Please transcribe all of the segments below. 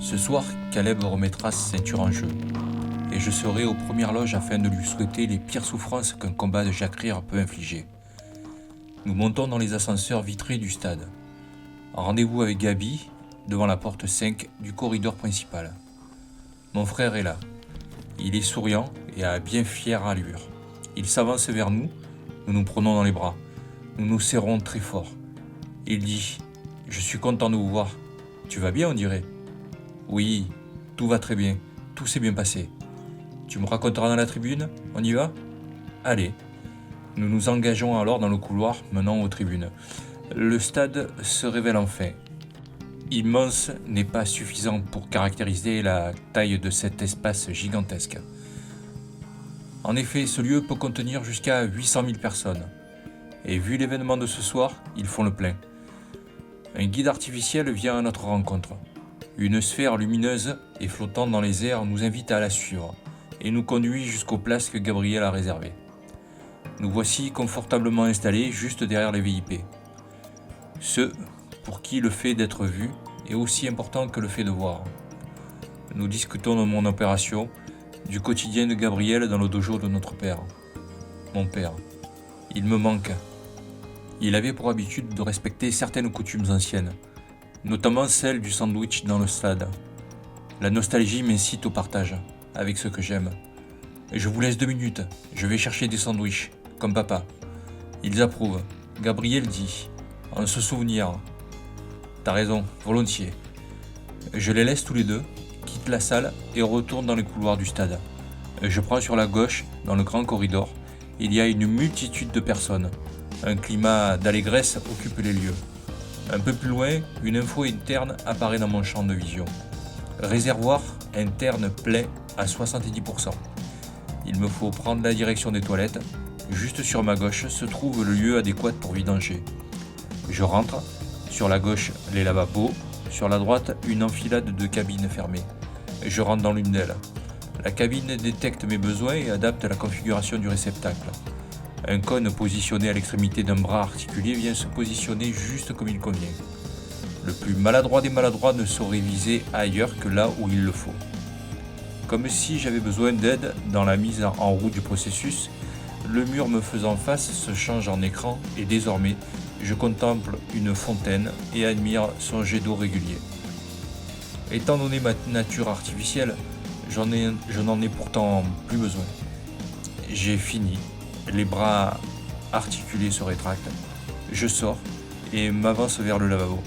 Ce soir, Caleb remettra sa ceinture en jeu, et je serai aux premières loges afin de lui souhaiter les pires souffrances qu'un combat de jacquerie peut infliger. Nous montons dans les ascenseurs vitrés du stade. Rendez-vous avec Gabi, devant la porte 5 du corridor principal. Mon frère est là. Il est souriant et a bien fière allure. Il s'avance vers nous, nous nous prenons dans les bras. Nous nous serrons très fort. Il dit « Je suis content de vous voir. Tu vas bien, on dirait ?» « Oui, tout va très bien. Tout s'est bien passé. Tu me raconteras dans la tribune? On y va? » Allez. Nous nous engageons alors dans le couloir menant aux tribunes. Le stade se révèle enfin. Immense n'est pas suffisant pour caractériser la taille de cet espace gigantesque. En effet, ce lieu peut contenir jusqu'à 800 000 personnes. Et vu l'événement de ce soir, ils font le plein. Un guide artificiel vient à notre rencontre. Une sphère lumineuse et flottant dans les airs nous invite à la suivre et nous conduit jusqu'aux places que Gabriel a réservées. Nous voici confortablement installés juste derrière les VIP. Ceux pour qui le fait d'être vu est aussi important que le fait de voir. Nous discutons de mon opération, du quotidien de Gabriel dans le dojo de notre père. Mon père, il me manque. Il avait pour habitude de respecter certaines coutumes anciennes, notamment celle du sandwich dans le stade. La nostalgie m'incite au partage, avec ceux que j'aime. Je vous laisse 2 minutes, je vais chercher des sandwichs, comme papa. Ils approuvent. Gabriel dit, en se souvenir. T'as raison, volontiers. Je les laisse tous les deux, quitte la salle et retourne dans les couloirs du stade. Je prends sur la gauche, dans le grand corridor, il y a une multitude de personnes. Un climat d'allégresse occupe les lieux. Un peu plus loin, une info interne apparaît dans mon champ de vision. Réservoir interne plein à 70%. Il me faut prendre la direction des toilettes. Juste sur ma gauche se trouve le lieu adéquat pour vidanger. Je rentre. Sur la gauche, les lavabos. Sur la droite, une enfilade de cabines fermées. Je rentre dans l'une d'elles. La cabine détecte mes besoins et adapte la configuration du réceptacle. Un cône positionné à l'extrémité d'un bras articulé vient se positionner juste comme il convient. Le plus maladroit des maladroits ne saurait viser ailleurs que là où il le faut. Comme si j'avais besoin d'aide dans la mise en route du processus, le mur me faisant face se change en écran et désormais, je contemple une fontaine et admire son jet d'eau régulier. Étant donné ma nature artificielle, je n'en ai pourtant plus besoin. J'ai fini. Les bras articulés se rétractent. Je sors et m'avance vers le lavabo.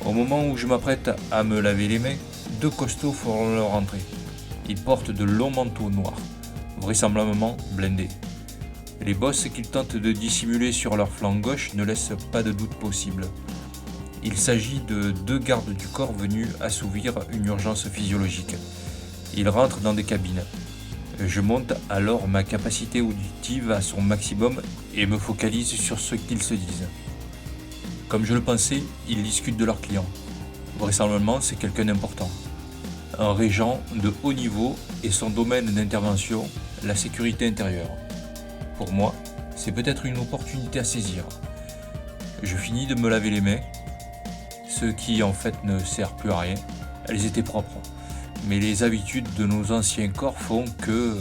Au moment où je m'apprête à me laver les mains, 2 costauds font leur entrée. Ils portent de longs manteaux noirs, vraisemblablement blindés. Les bosses qu'ils tentent de dissimuler sur leur flanc gauche ne laissent pas de doute possible. Il s'agit de 2 gardes du corps venus assouvir une urgence physiologique. Ils rentrent dans des cabines. Je monte alors ma capacité auditive à son maximum et me focalise sur ce qu'ils se disent. Comme je le pensais, ils discutent de leurs clients. Vraisemblablement, c'est quelqu'un d'important. Un régent de haut niveau et son domaine d'intervention, la sécurité intérieure. Pour moi, c'est peut-être une opportunité à saisir. Je finis de me laver les mains, ce qui en fait ne sert plus à rien. Elles étaient propres. Mais les habitudes de nos anciens corps font que...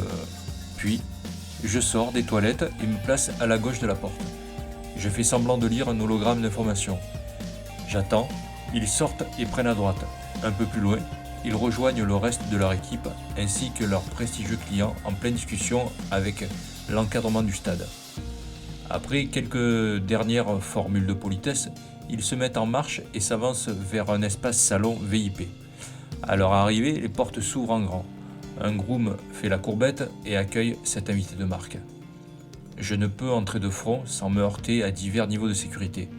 Puis, je sors des toilettes et me place à la gauche de la porte. Je fais semblant de lire un hologramme d'information. J'attends, ils sortent et prennent à droite. Un peu plus loin, ils rejoignent le reste de leur équipe ainsi que leurs prestigieux clients en pleine discussion avec l'encadrement du stade. Après quelques dernières formules de politesse, ils se mettent en marche et s'avancent vers un espace salon VIP. À leur arrivée, les portes s'ouvrent en grand. Un groom fait la courbette et accueille cet invité de marque. Je ne peux entrer de front sans me heurter à divers niveaux de sécurité.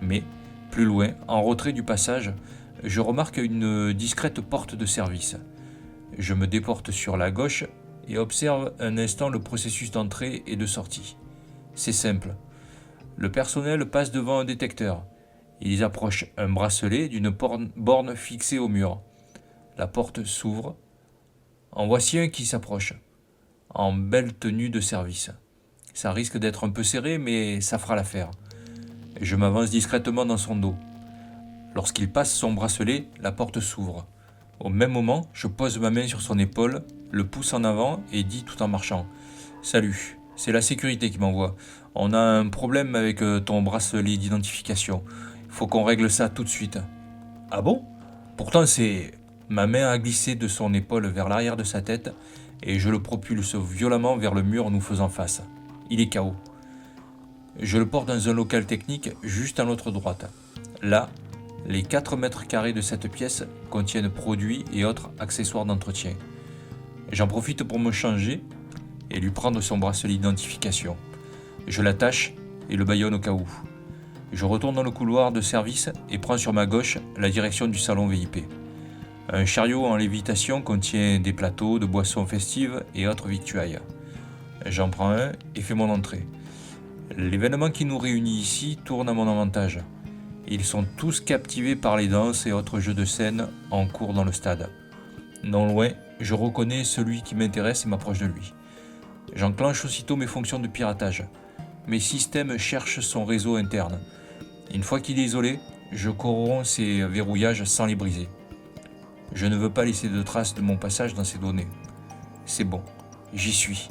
Mais, plus loin, en retrait du passage, je remarque une discrète porte de service. Je me déporte sur la gauche et observe un instant le processus d'entrée et de sortie. C'est simple. Le personnel passe devant un détecteur. Ils approchent un bracelet d'une borne fixée au mur. La porte s'ouvre. En voici un qui s'approche, en belle tenue de service. Ça risque d'être un peu serré, mais ça fera l'affaire. Je m'avance discrètement dans son dos. Lorsqu'il passe son bracelet, la porte s'ouvre. Au même moment, je pose ma main sur son épaule, le pousse en avant et dis tout en marchant: Salut, c'est la sécurité qui m'envoie. On a un problème avec ton bracelet d'identification. Il faut qu'on règle ça tout de suite. Ah bon? Pourtant c'est... Ma main a glissé de son épaule vers l'arrière de sa tête et je le propulse violemment vers le mur nous faisant face. Il est KO. Je le porte dans un local technique juste à notre droite. Là, les 4 mètres carrés de cette pièce contiennent produits et autres accessoires d'entretien. J'en profite pour me changer et lui prendre son bracelet d'identification. Je l'attache et le bâillonne au cas où. Je retourne dans le couloir de service et prends sur ma gauche la direction du salon VIP. Un chariot en lévitation contient des plateaux de boissons festives et autres victuailles. J'en prends un et fais mon entrée. L'événement qui nous réunit ici tourne à mon avantage. Ils sont tous captivés par les danses et autres jeux de scène en cours dans le stade. Non loin, je reconnais celui qui m'intéresse et m'approche de lui. J'enclenche aussitôt mes fonctions de piratage. Mes systèmes cherchent son réseau interne. Une fois qu'il est isolé, je corromps ses verrouillages sans les briser. Je ne veux pas laisser de traces de mon passage dans ces données. C'est bon, j'y suis.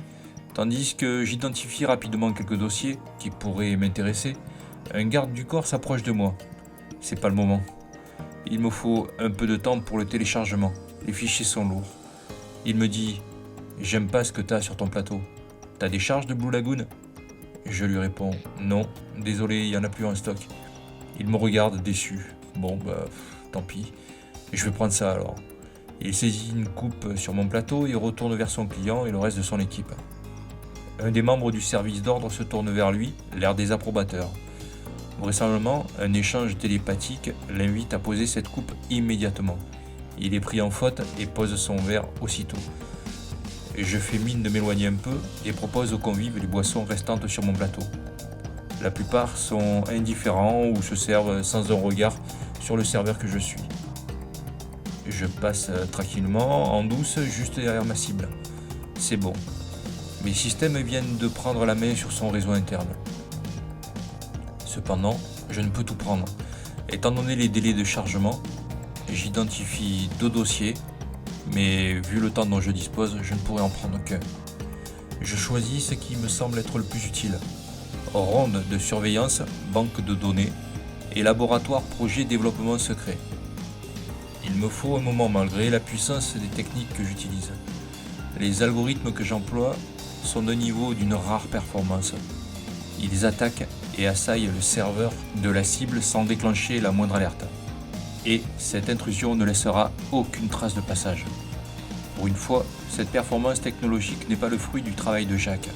Tandis que j'identifie rapidement quelques dossiers qui pourraient m'intéresser, un garde du corps s'approche de moi. C'est pas le moment. Il me faut un peu de temps pour le téléchargement. Les fichiers sont lourds. Il me dit: J'aime pas ce que t'as sur ton plateau. T'as des charges de Blue Lagoon? Je lui réponds: Non, désolé, il y en a plus en stock. Il me regarde déçu. Bon, tant pis. Je vais prendre ça alors. Il saisit une coupe sur mon plateau et retourne vers son client et le reste de son équipe. Un des membres du service d'ordre se tourne vers lui, l'air désapprobateur. Vraisemblablement, un échange télépathique l'invite à poser cette coupe immédiatement. Il est pris en faute et pose son verre aussitôt. Je fais mine de m'éloigner un peu et propose aux convives les boissons restantes sur mon plateau. La plupart sont indifférents ou se servent sans un regard sur le serveur que je suis. Je passe tranquillement, en douce, juste derrière ma cible. C'est bon. Mes systèmes viennent de prendre la main sur son réseau interne. Cependant, je ne peux tout prendre. Étant donné les délais de chargement, j'identifie 2 dossiers, mais vu le temps dont je dispose, je ne pourrai en prendre qu'un. Je choisis ce qui me semble être le plus utile. Ronde de surveillance, banque de données et laboratoire projet développement secret. Il me faut un moment malgré la puissance des techniques que j'utilise. Les algorithmes que j'emploie sont de niveau d'une rare performance. Ils attaquent et assaillent le serveur de la cible sans déclencher la moindre alerte. Et cette intrusion ne laissera aucune trace de passage. Pour une fois, cette performance technologique n'est pas le fruit du travail de Jacques,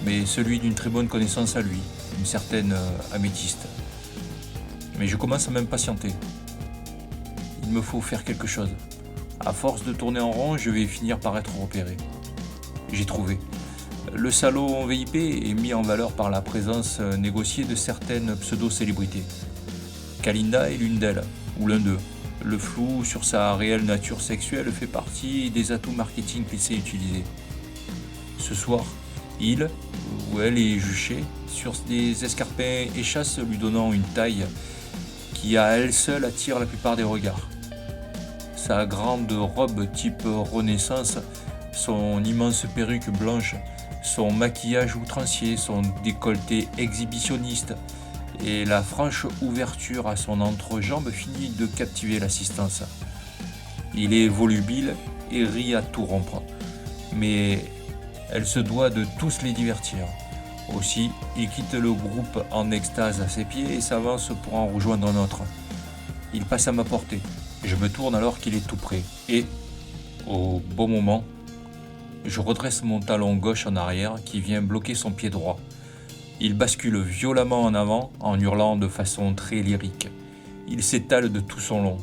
mais celui d'une très bonne connaissance à lui, une certaine améthyste. Mais je commence à m'impatienter. Il me faut faire quelque chose. À force de tourner en rond, je vais finir par être repéré. J'ai trouvé. Le salon VIP est mis en valeur par la présence négociée de certaines pseudo-célébrités. Kalinda est l'une d'elles, ou l'un d'eux. Le flou sur sa réelle nature sexuelle fait partie des atouts marketing qu'il sait utiliser. Ce soir, il ou elle est juché sur des escarpins échasses lui donnant une taille qui à elle seule attire la plupart des regards. Sa grande robe type Renaissance, son immense perruque blanche, son maquillage outrancier, son décolleté exhibitionniste et la franche ouverture à son entrejambe finit de captiver l'assistance. Il est volubile et rit à tout rompre, mais elle se doit de tous les divertir. Aussi, il quitte le groupe en extase à ses pieds et s'avance pour en rejoindre un autre. Il passe à ma portée. Je me tourne alors qu'il est tout près et, au bon moment, je redresse mon talon gauche en arrière qui vient bloquer son pied droit. Il bascule violemment en avant en hurlant de façon très lyrique. Il s'étale de tout son long.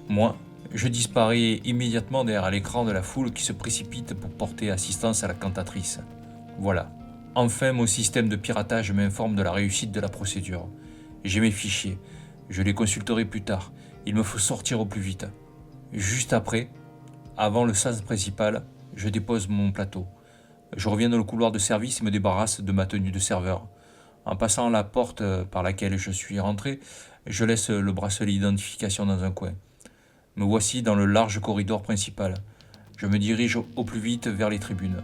Moi, je disparais immédiatement derrière l'écran de la foule qui se précipite pour porter assistance à la cantatrice. Voilà. Enfin, mon système de piratage m'informe de la réussite de la procédure. J'ai mes fichiers. Je les consulterai plus tard. Il me faut sortir au plus vite. Juste après, avant le sas principal, je dépose mon plateau. Je reviens dans le couloir de service et me débarrasse de ma tenue de serveur. En passant la porte par laquelle je suis rentré, je laisse le bracelet d'identification dans un coin. Me voici dans le large corridor principal. Je me dirige au plus vite vers les tribunes.